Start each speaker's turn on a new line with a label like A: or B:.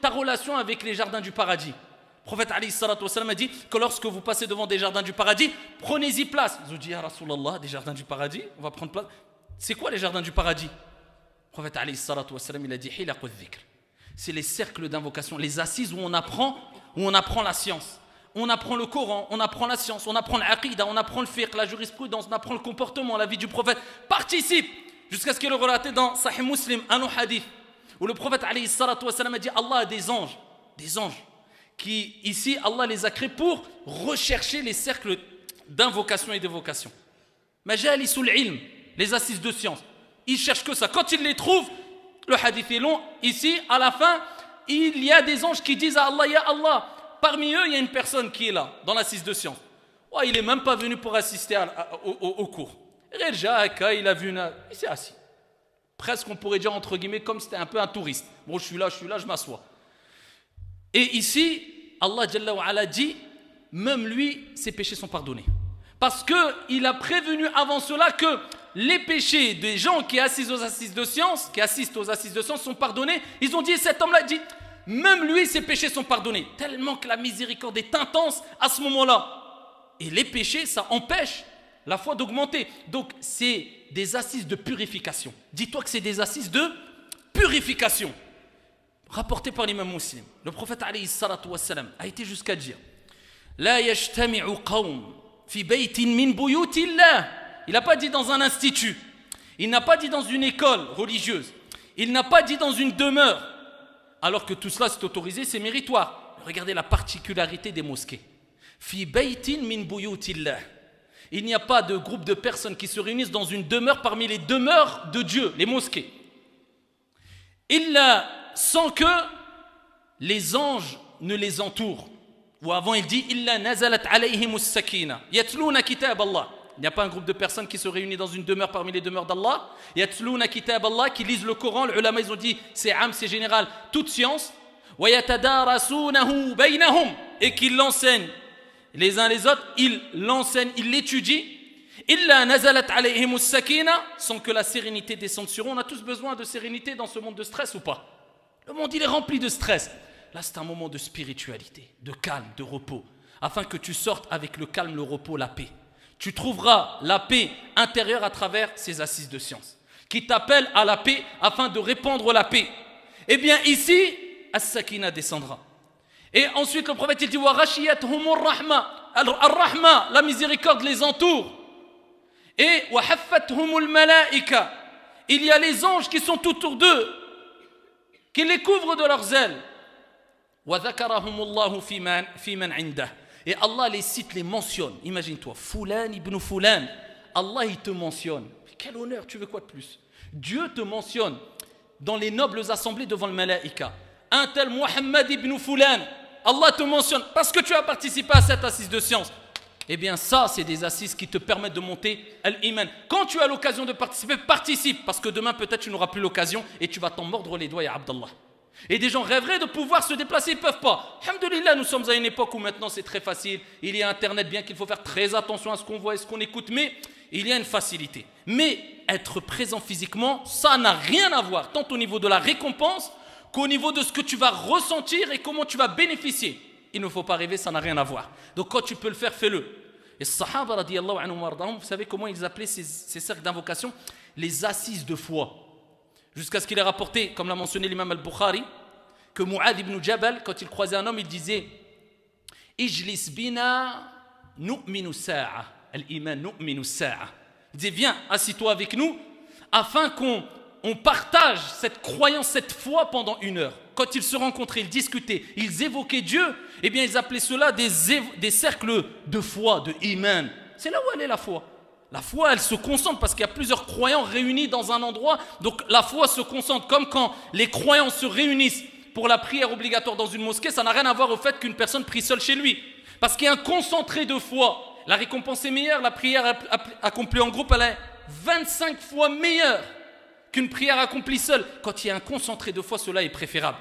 A: ta relation avec les jardins du paradis. Le prophète alayhi salatu wassalam a dit que lorsque vous passez devant des jardins du paradis, prenez-y place. Ils ont dit, ya Rasulallah, des jardins du paradis, on va prendre place. C'est quoi les jardins du paradis? Le prophète alayhi salatu wassalam, il a dit, hilaqu dhikr. C'est les cercles d'invocation, les assises où on apprend la science. On apprend le Coran, on apprend la science, on apprend l'aqidah, on apprend le fiqh, la jurisprudence, on apprend le comportement, la vie du prophète. Participe jusqu'à ce qu'il est relaté dans Sahih Muslim, un hadith, où le prophète alayhi salatu wassalam a dit, Allah a des anges qui ici Allah les a créés pour rechercher les cercles d'invocation et d'évocation. Majalisul ilm, les assises de science. Ils cherchent que ça. Quand ils les trouvent, le hadith est long. Ici, à la fin, il y a des anges qui disent à Allah, ya Allah. Parmi eux, il y a une personne qui est là, dans l'assise de science. Oh, il n'est même pas venu pour assister au cours. Il a vu il s'est assis. Presque, on pourrait dire, entre guillemets, comme c'était un peu un touriste. Bon, je suis là, je m'assois. Et ici, Allah Jalla wa Ala dit, même lui, ses péchés sont pardonnés. Parce qu'il a prévenu avant cela que les péchés des gens qui assistent aux assises de science, sont pardonnés. Ils ont dit, cet homme-là dit, même lui, ses péchés sont pardonnés. Tellement que la miséricorde est intense à ce moment-là. Et les péchés, ça empêche la foi d'augmenter. Donc, c'est des assises de purification. Dis-toi que c'est des assises de purification. Rapporté par l'imam Muslim. Le prophète alayhi salatu wassalam a été jusqu'à dire La yajtami'u qawm fi baytin min buyutillah. Il n'a pas dit dans un institut. Il n'a pas dit dans une école religieuse. Il n'a pas dit dans une demeure. Alors que tout cela c'est autorisé, c'est méritoire. Regardez la particularité des mosquées. Fi baytin min buyutillah. Il n'y a pas de groupe de personnes qui se réunissent dans une demeure parmi les demeures de Dieu, les mosquées. Illa sans que les anges ne les entourent. Ou avant il dit Illa nazalat alayhimus sakina yatluna kitab Allah. Il n'y a pas un groupe de personnes qui se réunissent dans une demeure parmi les demeures d'Allah. Yatluna kitab Allah, qui lisent le Coran. Les ulama ils ont dit c'est am, c'est général, toute science. Wa yatadarasunahu baynahum, et qu'ils l'enseignent les uns les autres, ils l'enseignent, ils l'étudient. Illa nazalat alayhimus sakina, sans que la sérénité descende sur eux. On a tous besoin de sérénité dans ce monde de stress ou pas? Le monde il est rempli de stress. Là c'est un moment de spiritualité, de calme, de repos, afin que tu sortes avec le calme, le repos, la paix. Tu trouveras la paix intérieure à travers ces assises de science qui t'appellent à la paix afin de répandre la paix. Eh bien ici, as-sakina descendra. Et ensuite le prophète il dit wa ghashiyatuhumur rahma. Ar-rahma, la miséricorde les entoure. Et wa haffathumul malaika. Il y a les anges qui sont autour d'eux, qui les couvrent de leurs ailes. Wa dhakarahumullahu fi man 'indah. Et Allah les cite, les mentionne. Imagine-toi, Fulan ibn Fulan. Allah il te mentionne. Quel honneur, tu veux quoi de plus? Dieu te mentionne dans les nobles assemblées devant le malaïka. Un tel Muhammad ibn Fulan. Allah te mentionne parce que tu as participé à cette assise de science. Eh bien ça, c'est des assises qui te permettent de monter al-iman. Quand tu as l'occasion de participer, participe. Parce que demain peut-être tu n'auras plus l'occasion et tu vas t'en mordre les doigts, ya Abdallah. Et des gens rêveraient de pouvoir se déplacer, ils ne peuvent pas. Alhamdulillah, nous sommes à une époque où maintenant c'est très facile. Il y a Internet, bien qu'il faut faire très attention à ce qu'on voit et ce qu'on écoute, mais il y a une facilité. Mais être présent physiquement, ça n'a rien à voir, tant au niveau de la récompense qu'au niveau de ce que tu vas ressentir et comment tu vas bénéficier. Il ne faut pas rêver, ça n'a rien à voir. Donc quand tu peux le faire, fais-le. Et Sahaba, radiyallahu anhum wardahum, vous savez comment ils appelaient ces cercles d'invocation? Les assises de foi. Jusqu'à ce qu'il ait rapporté, comme l'a mentionné l'imam al-Bukhari, que Mu'adh ibn Jabal, quand il croisait un homme, il disait Ijlis bina nu'minu sa'a. Al-iman nu'minu sa'a. Il disait viens, assis-toi avec nous, afin qu'on partage cette croyance, cette foi pendant 1 heure. Quand ils se rencontraient, ils discutaient, ils évoquaient Dieu, eh bien ils appelaient cela des cercles de foi, de iman. C'est là où elle est la foi. La foi, elle se concentre parce qu'il y a plusieurs croyants réunis dans un endroit. Donc la foi se concentre comme quand les croyants se réunissent pour la prière obligatoire dans une mosquée. Ça n'a rien à voir au fait qu'une personne prie seule chez lui. Parce qu'il y a un concentré de foi. La récompense est meilleure. La prière accomplie en groupe, elle est 25 fois meilleure qu'une prière accomplie seule. Quand il y a un concentré de foi, cela est préférable.